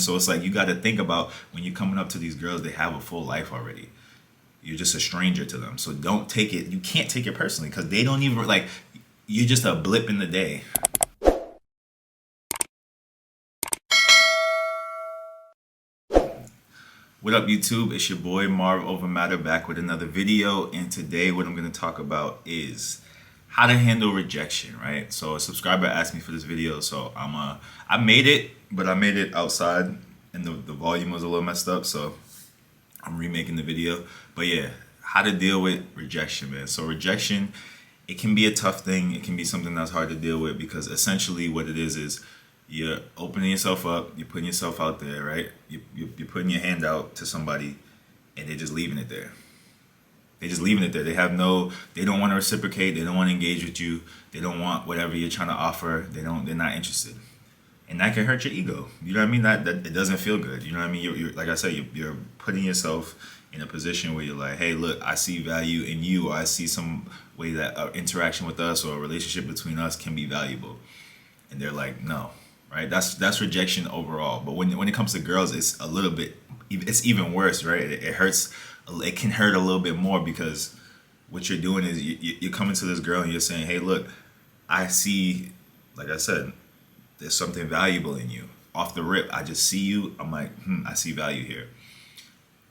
So it's like you got to think about when you're coming up to these girls, they have a full life already. You're just a stranger to them. So don't take it, you can't take it personally because they don't even, like, you're just a blip in the day. What up, YouTube? It's your boy Marv Over Matter back with another video, and today what I'm going to talk about is how to handle rejection, right? So a subscriber asked me for this video, so I made it, but I made it outside and the volume was a little messed up, so I'm remaking the video. But yeah, how to deal with rejection, man. So rejection, it can be a tough thing. It can be something that's hard to deal with because essentially what it is you're opening yourself up, you're putting yourself out there, right? You're putting your hand out to somebody and they're just leaving it there. They're just leaving it there. They don't want to reciprocate. They don't want to engage with you. They don't want whatever you're trying to offer. They're not interested. And that can hurt your ego. You know what I mean? That it doesn't feel good. You know what I mean? You're like I said, you're putting yourself in a position where you're like, hey, look, I see value in you, or I see some way that interaction with us or a relationship between us can be valuable. And they're like, no. Right, that's rejection overall. But when it comes to girls, it's a little bit, it's even worse, right? It hurts. It can hurt a little bit more because what you're doing is you're coming to this girl and you're saying, hey, look, I see, like I said, there's something valuable in you. Off the rip, I just see you. I'm like, I see value here.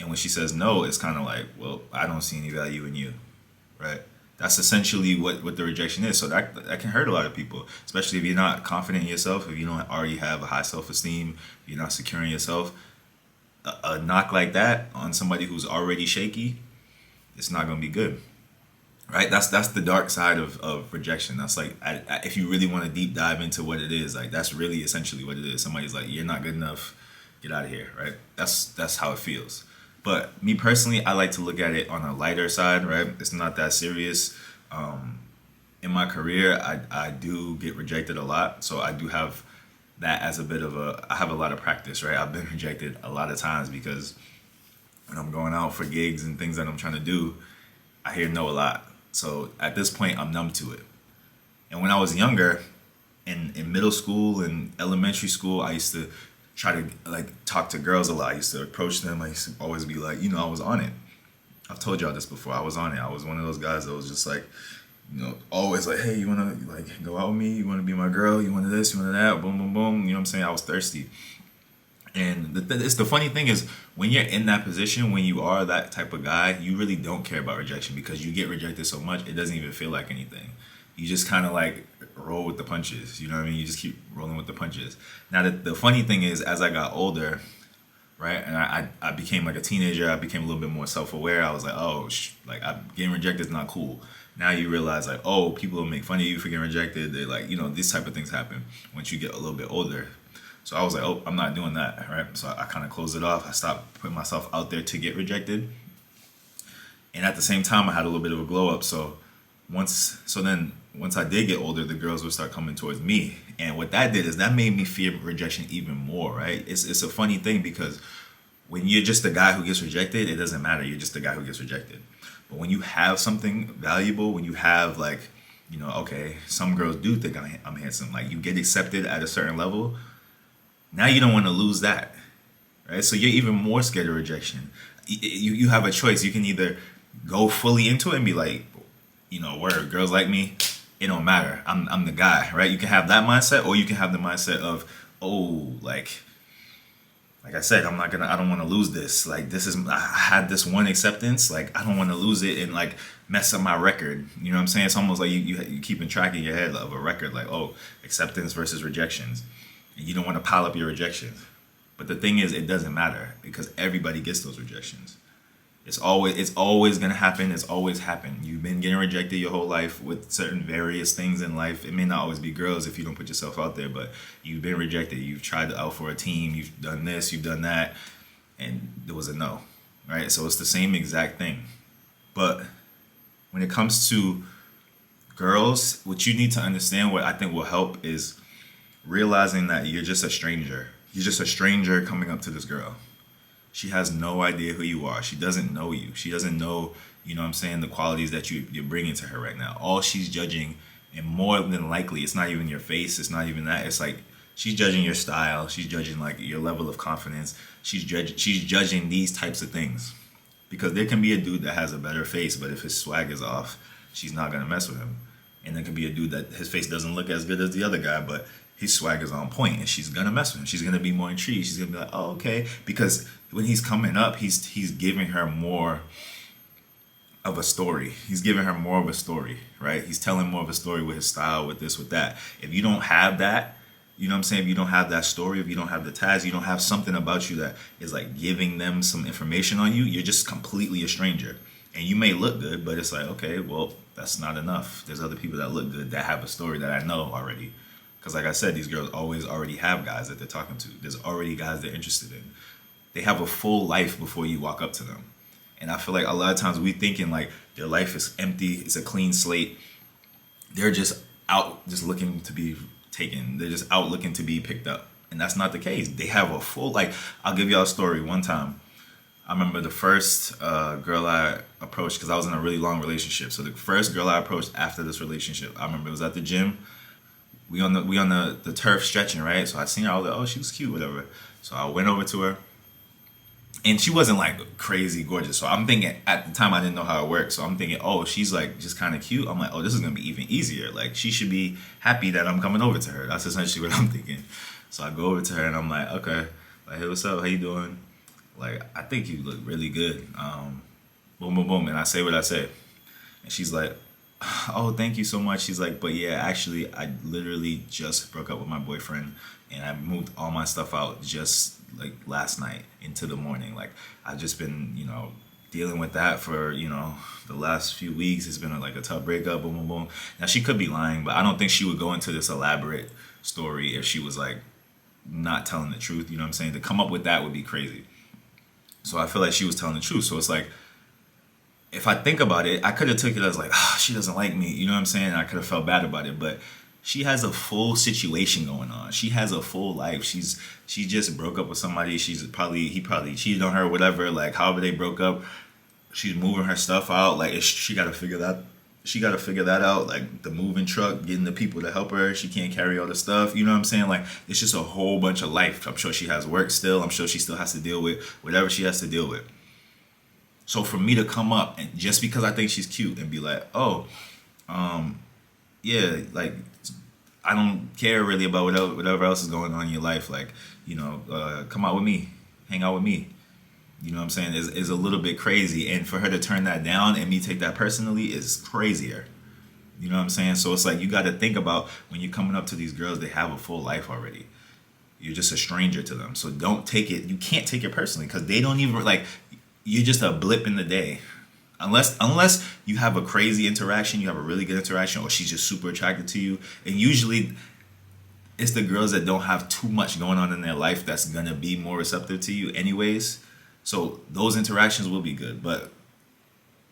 And when she says no, it's kind of like, well, I don't see any value in you, right? That's essentially what the rejection is. So that can hurt a lot of people, especially if you're not confident in yourself, if you don't already have a high self-esteem, if you're not secure in yourself. A knock like that on somebody who's already shaky, it's not going to be good, right? That's the dark side of rejection. That's like, if you really want to deep dive into what it is, like that's really essentially what it is. Somebody's like, you're not good enough, get out of here, right? That's how it feels. But me personally, I like to look at it on a lighter side, right? It's not that serious. In my career, I do get rejected a lot. So I do have that as a bit of I have a lot of practice, right? I've been rejected a lot of times because when I'm going out for gigs and things that I'm trying to do, I hear no a lot. So at this point, I'm numb to it. And when I was younger, in middle school and elementary school, I used to try to like talk to girls a lot. I used to approach them. I used to always be like, I was on it. I've told y'all this before. I was on it. I was one of those guys that was just like, always like, hey, you wanna like go out with me? You wanna be my girl? You want this? You want that? Boom, boom, boom. You know what I'm saying? I was thirsty. And the funny thing is, when you're in that position, when you are that type of guy, you really don't care about rejection because you get rejected so much, it doesn't even feel like anything. You just kind of like roll with the punches. You know what I mean? You just keep rolling with the punches. Now, the funny thing is, as I got older, right, and I became like a teenager, I became a little bit more self-aware. I was like, oh, getting rejected is not cool. Now you realize like, oh, people will make fun of you for getting rejected. They like, these type of things happen once you get a little bit older. So I was like, oh, I'm not doing that, right? So I kind of closed it off. I stopped putting myself out there to get rejected. And at the same time, I had a little bit of a glow up. So once I did get older, the girls would start coming towards me. And what that did is that made me fear rejection even more, right? It's a funny thing because when you're just the guy who gets rejected, it doesn't matter. You're just the guy who gets rejected. But when you have something valuable, when you have like, okay, some girls do think I'm handsome. Like you get accepted at a certain level. Now you don't want to lose that, right? So you're even more scared of rejection. You have a choice. You can either go fully into it and be like, where girls like me, it don't matter. I'm the guy, right? You can have that mindset, or you can have the mindset of, oh, like I said, I don't want to lose this. Like I had this one acceptance, like I don't want to lose it and like mess up my record. You know what I'm saying? It's almost like you keeping track in your head of a record, like, oh, acceptance versus rejections. And you don't want to pile up your rejections. But the thing is, it doesn't matter because everybody gets those rejections. It's always gonna happen. It's always happened. You've been getting rejected your whole life with certain various things in life. It may not always be girls if you don't put yourself out there, but you've been rejected. You've tried out for a team. You've done this. You've done that, and there was a no, right? So it's the same exact thing. But when it comes to girls, what you need to understand, what I think will help, is realizing that you're just a stranger. You're just a stranger coming up to this girl. She has no idea who you are. She doesn't know you. She doesn't know, the qualities that you're bringing to her right now. All she's judging, and more than likely, it's not even your face. It's not even that. It's like She's judging your style. She's judging like your level of confidence. She's judging these types of things. Because there can be a dude that has a better face, but if his swag is off, she's not gonna mess with him. And there can be a dude that his face doesn't look as good as the other guy, but his swag is on point, and she's gonna mess with him. She's gonna be more intrigued. She's gonna be like, oh, okay. Because when he's coming up, he's giving her more of a story. He's giving her more of a story, right? He's telling more of a story with his style, with this, with that. If you don't have that, you know what I'm saying? If you don't have that story, if you don't have the tags, you don't have something about you that is like giving them some information on you, you're just completely a stranger. And you may look good, but it's like, okay, well, that's not enough. There's other people that look good that have a story that I know already. Because like I said, these girls always already have guys that they're talking to. There's already guys they're interested in. They have a full life before you walk up to them. And I feel like a lot of times we thinking like their life is empty, it's a clean slate. They're just out just looking to be taken. They're just out looking to be picked up. And that's not the case. They have a full, like, I'll give y'all a story. One time, I remember the first girl I approached, because I was in a really long relationship. So the first girl I approached after this relationship, I remember it was at the gym. We on the turf stretching, right? So I seen her, I was like, oh, she was cute, whatever. So I went over to her. And she wasn't like crazy gorgeous. So I'm thinking, at the time I didn't know how it worked. So I'm thinking, oh, she's like just kind of cute. I'm like, oh, this is going to be even easier. Like she should be happy that I'm coming over to her. That's essentially what I'm thinking. So I go over to her and I'm like, okay, like, hey, what's up? How you doing? Like, I think you look really good. Boom, boom, boom. And I say what I say. And she's like, oh, thank you so much. She's like, but yeah, actually, I literally just broke up with my boyfriend and I moved all my stuff out just like last night into the morning. Like I've just been, dealing with that for, the last few weeks. It's been like a tough breakup, boom, boom, boom. Now she could be lying, but I don't think she would go into this elaborate story if she was like not telling the truth. You know what I'm saying? To come up with that would be crazy. So I feel like she was telling the truth. So it's like, if I think about it, I could have took it as like, she doesn't like me. You know what I'm saying? I could have felt bad about it, but she has a full situation going on. She has a full life. She just broke up with somebody. He probably cheated on her, whatever. Like however they broke up, she's moving her stuff out. Like she got to figure that. She got to figure that out. Like the moving truck, getting the people to help her. She can't carry all the stuff. You know what I'm saying? Like it's just a whole bunch of life. I'm sure she has work still. I'm sure she still has to deal with whatever she has to deal with. So for me to come up and just because I think she's cute and be like, oh, yeah, like I don't care really about whatever else is going on in your life. Like, come out with me, hang out with me. You know what I'm saying? Is a little bit crazy. And for her to turn that down and me take that personally is crazier. You know what I'm saying? So it's like you got to think about when you're coming up to these girls, they have a full life already. You're just a stranger to them. So don't take it. You can't take it personally because they don't even like. You're just a blip in the day. Unless you have a crazy interaction, you have a really good interaction, or she's just super attracted to you. And usually it's the girls that don't have too much going on in their life that's gonna be more receptive to you anyways. So those interactions will be good. But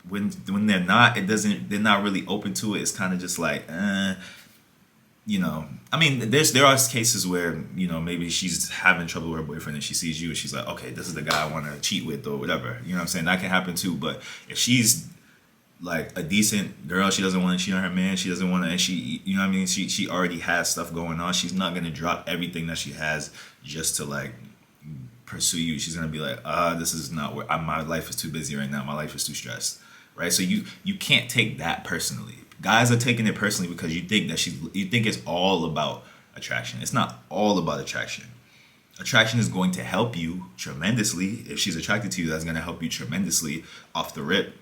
when they're not, they're not really open to it. It's kind of just like, I mean, there are cases where, maybe she's having trouble with her boyfriend and she sees you and she's like, okay, this is the guy I want to cheat with or whatever. You know what I'm saying? That can happen too. But if she's like a decent girl, she doesn't want to cheat on her man, she doesn't want to, and she, you know what I mean? She already has stuff going on. She's not going to drop everything that she has just to like pursue you. She's going to be like, this is not where my life is too busy right now. My life is too stressed. Right? So you can't take that personally. Guys are taking it personally because you think it's all about attraction. It's not all about attraction. Attraction is going to help you tremendously. If she's attracted to you, that's going to help you tremendously off the rip.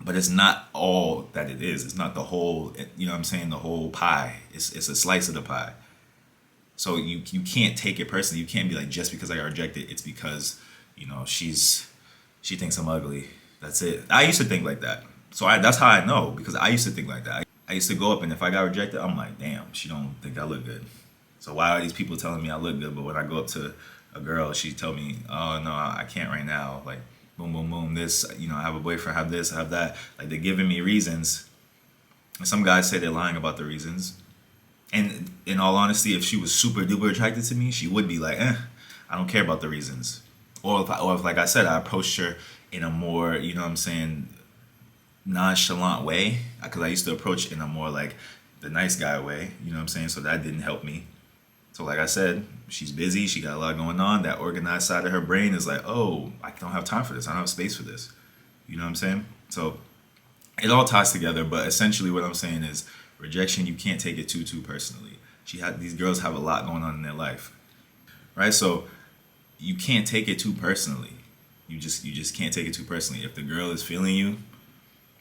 But it's not all that it is. It's not the whole, the whole pie. It's a slice of the pie. So you can't take it personally. You can't be like, just because I got rejected, it's because, she thinks I'm ugly. That's it. I used to think like that. So that's how I know, because I used to think like that. I used to go up and if I got rejected, I'm like, damn, she don't think I look good. So why are these people telling me I look good? But when I go up to a girl, she tell me, oh, no, I can't right now. Like, boom, boom, boom, this, I have a boyfriend, I have this, I have that. Like, they're giving me reasons. And some guys say they're lying about the reasons. And in all honesty, if she was super duper attracted to me, she would be like, I don't care about the reasons. Or if like I said, I approached her in a more, nonchalant way, because I used to approach in a more like the nice guy way, so that didn't help me. So like I said, she's busy, she got a lot going on. That organized side of her brain is like, oh, I don't have time for this. I don't have space for this. You know what I'm saying? So it all ties together, but essentially what I'm saying is rejection, you can't take it too personally. These girls have a lot going on in their life, right? So you can't take it too personally. You just can't take it too personally. If the girl is feeling you,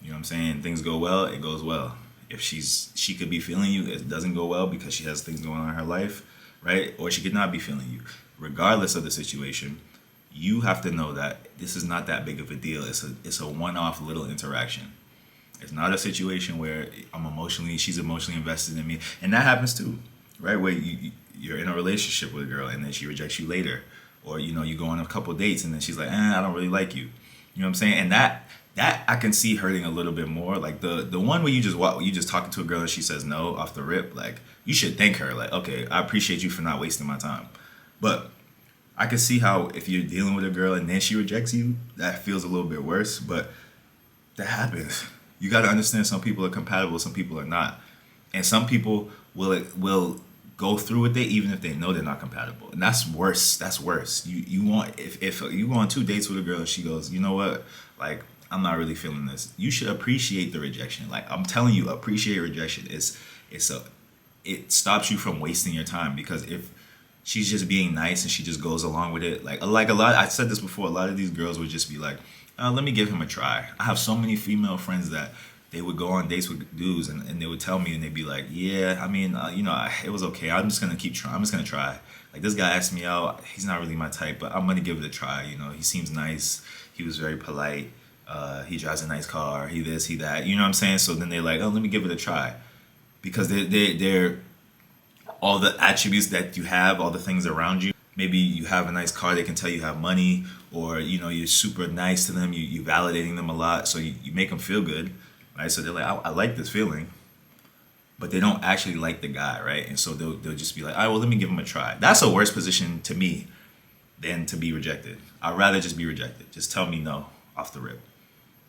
you know what I'm saying, things go well, it goes well. If she could be feeling you, it doesn't go well because she has things going on in her life, right? Or she could not be feeling you. Regardless of the situation, you have to know that this is not that big of a deal. It's a one-off little interaction. It's not a situation where she's emotionally invested in me, and that happens too, right? Where you're in a relationship with a girl and then she rejects you later, or you go on a couple dates and then she's like, I don't really like you. You know what I'm saying? And that I can see hurting a little bit more. Like the one where you just talking to a girl and she says no off the rip, like you should thank her. Like, okay, I appreciate you for not wasting my time. But I can see how if you're dealing with a girl and then she rejects you, that feels a little bit worse. But that happens. You got to understand some people are compatible, some people are not. And some people will go through with it even if they know they're not compatible. And that's worse. That's worse. You want if you go on 2 dates with a girl and she goes, you know what? Like, I'm not really feeling this. You should appreciate the rejection. Like, I'm telling you, appreciate rejection. It stops you from wasting your time, because if she's just being nice and she just goes along with it, like a lot, I said this before, a lot of these girls would just be like, let me give him a try. I have so many female friends that they would go on dates with dudes and they would tell me, and they'd be like, yeah, I mean, it was okay. I'm just going to keep trying. I'm just going to try. Like, this guy asked me out. He's not really my type, but I'm going to give it a try. He seems nice. He was very polite. He drives a nice car. He this, he that. You know what I'm saying? So then they're like, oh, let me give it a try. Because they're all the attributes that you have, all the things around you. Maybe you have a nice car, they can tell you have money, or you're super nice to them, you validating them a lot, so you make them feel good, right? So they're like, I like this feeling, but they don't actually like the guy, right? And so they'll just be like, all right, well, let me give him a try. That's a worse position to me than to be rejected. I'd rather just be rejected. Just tell me no off the rip.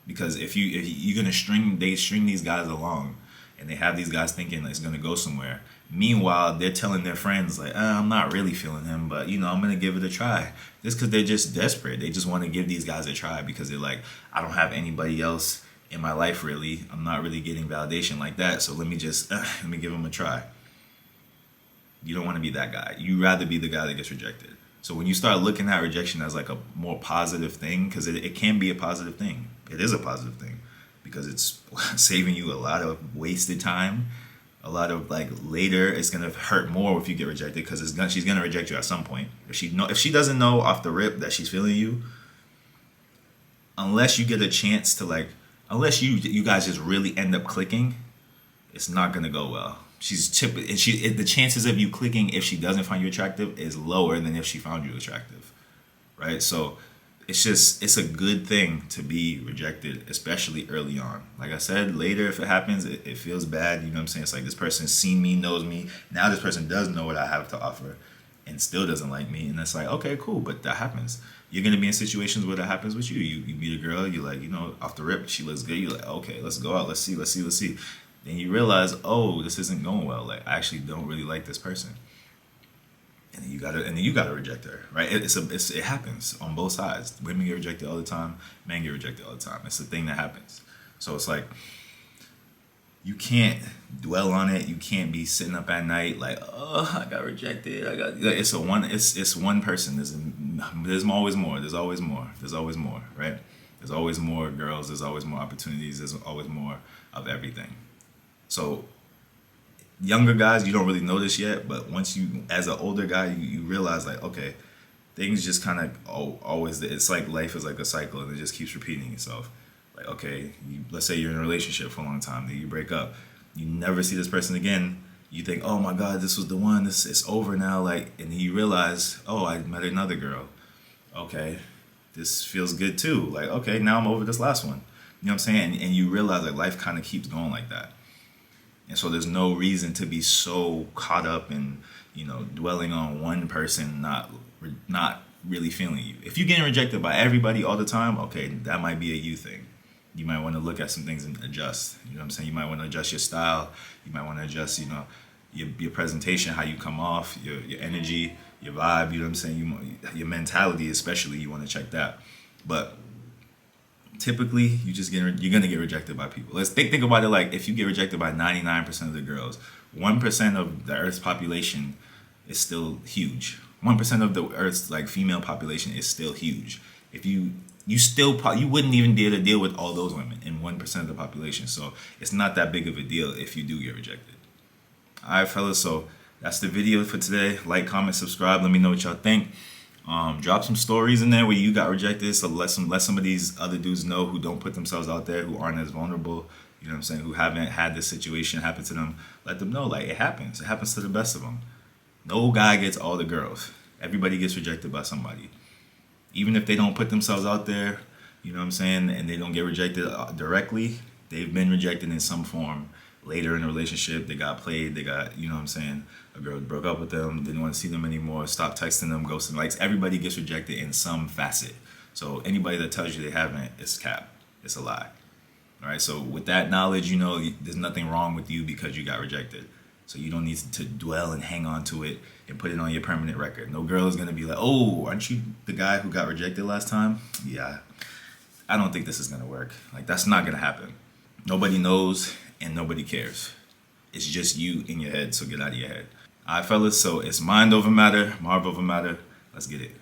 Because if you're gonna string these guys along, and they have these guys thinking it's gonna go somewhere. Meanwhile, they're telling their friends like, I'm not really feeling him, but I'm gonna give it a try. Just because they're just desperate. They just want to give these guys a try because they're like, I don't have anybody else in my life really. I'm not really getting validation like that, so let me give him a try. You don't want to be that guy. You rather be the guy that gets rejected. So when you start looking at rejection as like a more positive thing, because it can be a positive thing. It is a positive thing. Because it's saving you a lot of wasted time, a lot of later. It's gonna hurt more if you get rejected, because she's gonna reject you at some point. If she doesn't know off the rip that she's feeling you, unless you get a chance to unless you guys just really end up clicking, it's not gonna go well. The chances of you clicking if she doesn't find you attractive is lower than if she found you attractive, right? So it's a good thing to be rejected, especially early on. Like I said, later if it happens, it feels bad. You know what I'm saying? It's like this person's seen me, knows me. Now this person does know what I have to offer and still doesn't like me. And it's like, okay, cool, but that happens. You're going to be in situations where that happens with you. You meet a girl, you're like, off the rip, she looks good. You're like, okay, let's go out. Let's see. Then you realize, oh, this isn't going well. Like, I actually don't really like this person. And then you gotta reject her, right? It happens on both sides. Women get rejected all the time. Men get rejected all the time. It's a thing that happens. So it's like, you can't dwell on it. You can't be sitting up at night like, oh, I got rejected. It's one person. There's always more. There's always more, right? There's always more girls. There's always more opportunities. There's always more of everything. So younger guys, you don't really know this yet, but once as an older guy, you realize okay, things just kind of always, it's like life is like a cycle and it just keeps repeating itself. Like, okay, let's say you're in a relationship for a long time, then you break up, you never see this person again, you think, oh my God, this was the one, it's over now, and then you realize, oh, I met another girl. Okay, this feels good too. Okay, now I'm over this last one. You know what I'm saying? And you realize life kind of keeps going like that. And so there's no reason to be so caught up in, dwelling on one person not really feeling you. If you're getting rejected by everybody all the time, okay, that might be a you thing. You might want to look at some things and adjust. You know what I'm saying? You might want to adjust your style. You might want to adjust, your presentation, how you come off, your energy, your vibe. You know what I'm saying? Your mentality, especially, you want to check that. But typically, you're gonna get rejected by people. Let's think about it. Like, if you get rejected by 99% of the girls, 1% of the Earth's population is still huge. 1% of the Earth's like female population is still huge. If you wouldn't even be able to deal with all those women in 1% of the population. So it's not that big of a deal if you do get rejected. All right, fellas. So that's the video for today. Like, comment, subscribe. Let me know what y'all think. Drop some stories in there where you got rejected, so let some of these other dudes know who don't put themselves out there, who aren't as vulnerable, you know what I'm saying, who haven't had this situation happen to them. Let them know, like, it happens to the best of them. No guy gets all the girls. Everybody gets rejected by somebody, even if they don't put themselves out there, you know what I'm saying, and they don't get rejected directly. They've been rejected in some form. Later in a relationship, they got played, you know what I'm saying, a girl broke up with them, didn't want to see them anymore, stopped texting them, ghosting. Like, everybody gets rejected in some facet. So anybody that tells you they haven't, it's cap. It's a lie. All right, so with that knowledge, you know there's nothing wrong with you because you got rejected. So you don't need to dwell and hang on to it and put it on your permanent record. No girl is going to be like, oh, aren't you the guy who got rejected last time? Yeah, I don't think this is going to work. Like, that's not going to happen. Nobody knows and nobody cares. It's just you in your head, so get out of your head. All right, fellas, so it's mind over matter, Marv over matter. Let's get it.